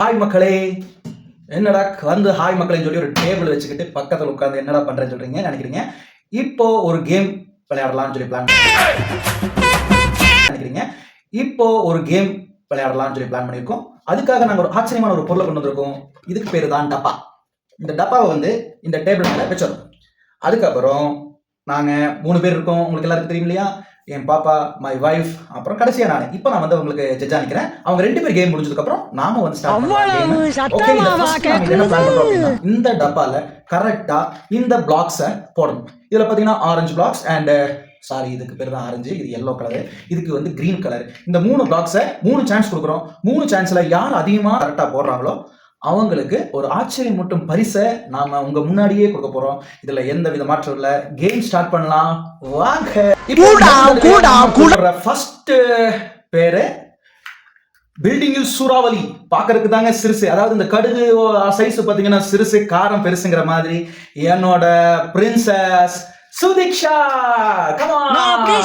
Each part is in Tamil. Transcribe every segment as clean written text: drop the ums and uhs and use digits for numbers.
ஹாய் மக்களே, என்னடா வந்து ஹாய் மக்களேன்னு சொல்லி ஒரு டேபிள் வச்சுக்கிட்டு பக்கத்தில் உட்காந்து என்னடா பண்றேன்னு சொல்றீங்க நினைக்கிறீங்க. இப்போ ஒரு கேம் விளையாடலாம்னு சொல்லி பிளான் நினைக்கிறீங்க. இப்போ ஒரு கேம் விளையாடலாம்னு சொல்லி பிளான் பண்ணியிருக்கோம். அதுக்காக நாங்கள் ஒரு ஆச்சரியமான ஒரு பொருளை கொண்டு வந்திருக்கோம். இதுக்கு பேரு தான் டப்பா. இந்த டப்பாவை வந்து இந்த டேபிள் மேலே வச்சிடும். அதுக்கப்புறம் நாங்கள் 3 பேர் இருக்கோம். உங்களுக்கு எல்லாருக்கும் தெரியும் இல்லையா? என் பாப்பா, மை வைஃப், அப்புறம் கடைசியா நான். இப்போ நான் வந்து உங்களுக்கு ஜட்ஜா நிக்கிறேன். அவங்க 2 பேர் கேம் முடிஞ்சதுக்கு அப்புறம் நாம வந்து ஸ்டார்ட் பண்ணலாம். இந்த டப்பால கரெக்டா இந்த பிளாக்ஸை போடணும். இதுல பாத்தீங்கன்னா ஆரஞ்சு பிளாக்ஸ் அண்ட் சாரி, இதுக்கு பேர் தான் ஆரஞ்சு, இது எல்லோ கலர், இதுக்கு வந்து கிரீன் கலர். இந்த 3 பிளாக்ஸை 3 சான்ஸ் கொடுக்குறோம். 3 சான்ஸ்ல யார் அதிகமா கரெக்டா போடுறாங்களோ அவங்களுக்கு ஒரு ஆச்சரியம் மட்டும் பரிசை நாம உங்க முன்னாடியே கொடுக்க போறோம். இதுல எந்த வித மாற்றம் இல்ல. கேம் ஸ்டார்ட் பண்ணலாம் வாங்க. ஃபர்ஸ்ட் பேரு பில்டிங்கில் சூறாவளி. பாக்குறதுக்கு தாங்க சிறுசு, அதாவது இந்த கடுகு சைஸ் பாத்தீங்கன்னா சிறுசு, காரம் பெருசுங்கிற மாதிரி. என்னோட princess Sudiksha, come on.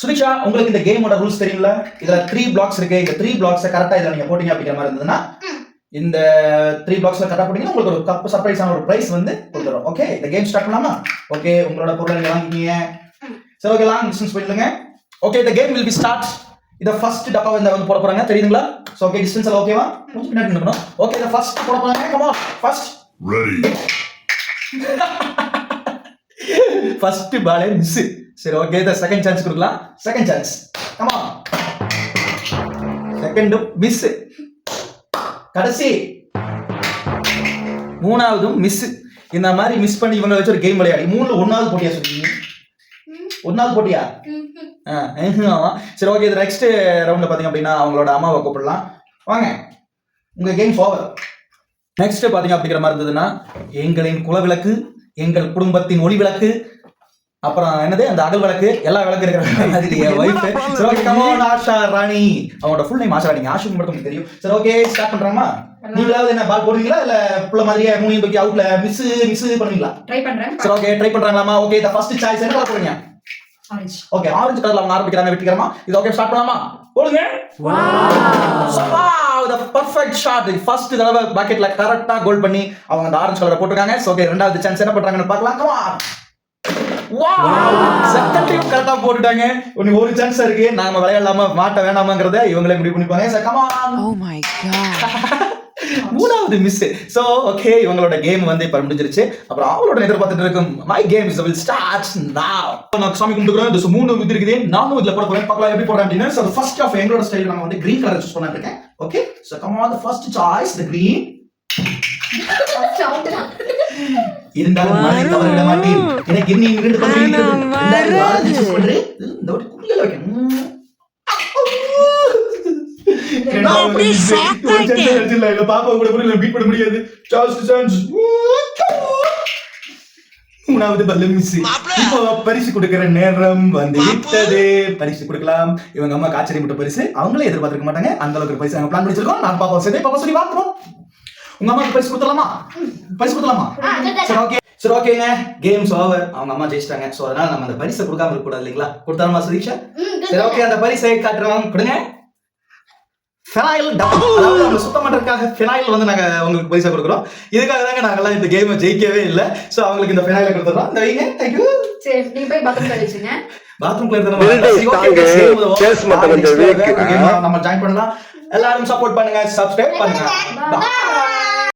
Sudiksha, உங்களுக்கு இந்த கேமோட ரூல்ஸ் தெரியும்ல? இதுல 3 பிளாக்ஸ் இருக்கு. இந்த 3 பிளாக்ஸை கரெக்டா இதுல நீங்க போட்டீங்க அப்படிங்கிற மாதிரி இருந்ததுன்னா, இந்த 3 பிளாக்ஸ்ல கரெக்டா போட்டீங்கன்னா உங்களுக்கு ஒரு கப் சர்ப்ரைஸான ஒரு பிரைஸ் வந்து கொடுத்துரும். ஓகே, இந்த கேம் ஸ்டார்ட் பண்ணலாமா? ஓகே, உங்களோட பொருளை நீங்க வாங்கிக்கீங்க. சரி, ஓகே, லாங் டிஸ்டன்ஸ் போயிடுங்க. Okay, the game will be start. இத ஃபர்ஸ்ட் டப்பாவை இந்த வந்து போட போறாங்க, தெரியுதுங்களா? சோ ஓகே, டிஸ்டன்ஸ் எல்லாம் ஓகேவா? கொஞ்சம் பின்னாடி நிக்கணும். ஓகே, இத ஃபர்ஸ்ட் போட போறாங்க. Come on, first ready. First பாலே மிஸ். சரி, ஓகே, தி செகண்ட் சான்ஸ் கொடுக்கலாம். Second chance, come on. Second miss. கடைசி 3வது மிஸ். இந்த மாதிரி மிஸ் பண்ணி இவங்க வச்சு ஒரு கேம் விளையாடி 3ல 1வது போட்டியா சொல்றீங்க? 1வது போட்டியா? சரி, ஓகே, இது நெக்ஸ்ட் ரவுண்ட்ல பாத்தீங்க அப்படின்னா அவங்களோட அம்மாவை கூப்பிடலாம். வாங்க, உங்க கேம் ஓவர். நெக்ஸ்ட் பாத்தீங்க அப்படிங்கிற மாதிரி இருந்ததுன்னா, எங்களின் குலவிளக்கு, எங்கள் குடும்பத்தின் ஒளி விளக்கு, அப்புறம் என்னது அந்த அகல் விளக்கு, எல்லா விளக்கு இருக்கிற மாதிரி என் வைஃப். சரி, ஓகே, கம் ஆன் ஆஷா ராணி. அவங்களோட ஃபுல் நேம் ஆஷா ராணி. ஆஷுக்கு மட்டும் உங்களுக்கு தெரியும். சரி, ஓகே, ஸ்டார்ட் பண்றாமா? நீங்களாவது என்ன பால் போடுவீங்களா இல்ல புள்ள மாதிரியே மூணு பக்கி அவுட்ல மிஸ் பண்ணுவீங்களா? ட்ரை பண்றேன். சரி, ஓகே, ட்ரை பண்றாங்களாமா? ஓகே, தி ஃபர்ஸ்ட் சாய்ஸ் என்ன போடுங்க? ஆரஞ்சு. ஓகே, ஆரஞ்சு கலர்ல அவங்க ஆரம்பிக்கறாங்க, வெட்டிக்கறமா. இது ஓகே, ஸ்டார்ட் பண்ணலாமா? போடுங்க. Wow, the perfect shot. First தடவை பாக்கெட்ல கரெக்ட்டா கோல் பண்ணி அவங்க அந்த ஆரஞ்சு கலரை போட்டுருக்காங்க. சோ ஓகே, இரண்டாவது சான்ஸ் என்ன பண்றாங்கன்னு பார்க்கலாம். Come on. Wow, second time கரெக்ட்டா போட்டுட்டாங்க. இன்னும் ஒரு சான்ஸ் இருக்கு. நாம விளையாடலாமா மாட்ட வேணாமாங்கறதை இவங்களே முடிவு பண்ணிப்பாங்க. So come on. Oh my god. 3வது மிஸ். சோ ஓகே, இவங்களோட கேம் வந்து இப்ப முடிஞ்சிருச்சு. அப்புறம் அவங்களோட எதிர்பார்த்துட்டு இருக்கும் my game is will start now. நான் சாமி கும்பிட்டுறேன். இந்த 3 வித் இருக்குது. நானும் இதுல போட போறேன். பார்க்கலாம் எப்படி போறேன் அப்படினா. சோ ஃபர்ஸ்ட் ஆஃப் எங்களோட ஸ்டைல் நம்ம வந்து கிரீன் கலர் சூஸ் பண்ணலாம் இருக்கேன். Okay, so come on, the first choice the green. First out தான். இருந்தாலும் நான் தவற விட மாட்டேன். எனக்கு இன்னும் 2 பக்கம் இருக்குது. இந்த ஆரஞ்சு சூஸ் பண்றேன். இந்த ஒரு குளியல வைக்கணும். பாப்பா கூட கூட பீட் பண்ண முடியாது. சான்ஸ் 3வது பல்ல மிஸ். இப்போ பரிசு கொடுக்கிற நேரம் வந்து விட்டது. பரிசு கொடுக்கலாம். இவங்க அம்மா ஆச்சரியப்பட்ட பரிசு. அவங்களே எதிர்பார்த்திருக்க மாட்டாங்க. அந்த அளவுக்கு பரிசு நாங்க பிளான் பண்ணிச்சிருக்கோம். நான் பாப்பா சேர்த்து பாப்பா சொல்லி வாங்குறோம். உங்க அம்மாக்கு பரிசு கொடுத்தலாமா? பரிசு கொடுத்தலாமா? சரி, ஓகே. சரி, ஓகேங்க, கேம்ஸ் ஓவர். அவங்க அம்மா ஜெயிச்சிட்டாங்க. சோ அதனால நம்ம அந்த பரிசை கொடுக்காம இருக்க கூடாது இல்லீங்களா? கொடுத்தாலுமா சுதீக்ஷா? சரி, ஓகே, அந்த பரிசை காட்டுறோம். கொடுங்க. ஃபெனாயில் டப்பா. அதாவது நம்ம சுத்தம் பண்றதுக்காக ஃபெனாயில் வந்து நாங்க உங்களுக்கு பரிசா கொடுக்குறோம். இதுக்காக தாங்க நாங்கெல்லாம் இந்த கேமை ஜெயிக்கவே இல்லை. சோ அவங்களுக்கு இந்த ஃபெனாயிலை கொடுத்துறோம். இந்த வைங்க. Thank you. சரி, நீங்க போய் பாத்ரூம் கழிச்சுங்க. பாத்ரூம் கிளீன் நம்ம ஜாயின் பண்ணலாம். எல்லாரும் சப்போர்ட் பண்ணுங்க, சப்ஸ்கிரைப் பண்ணுங்க.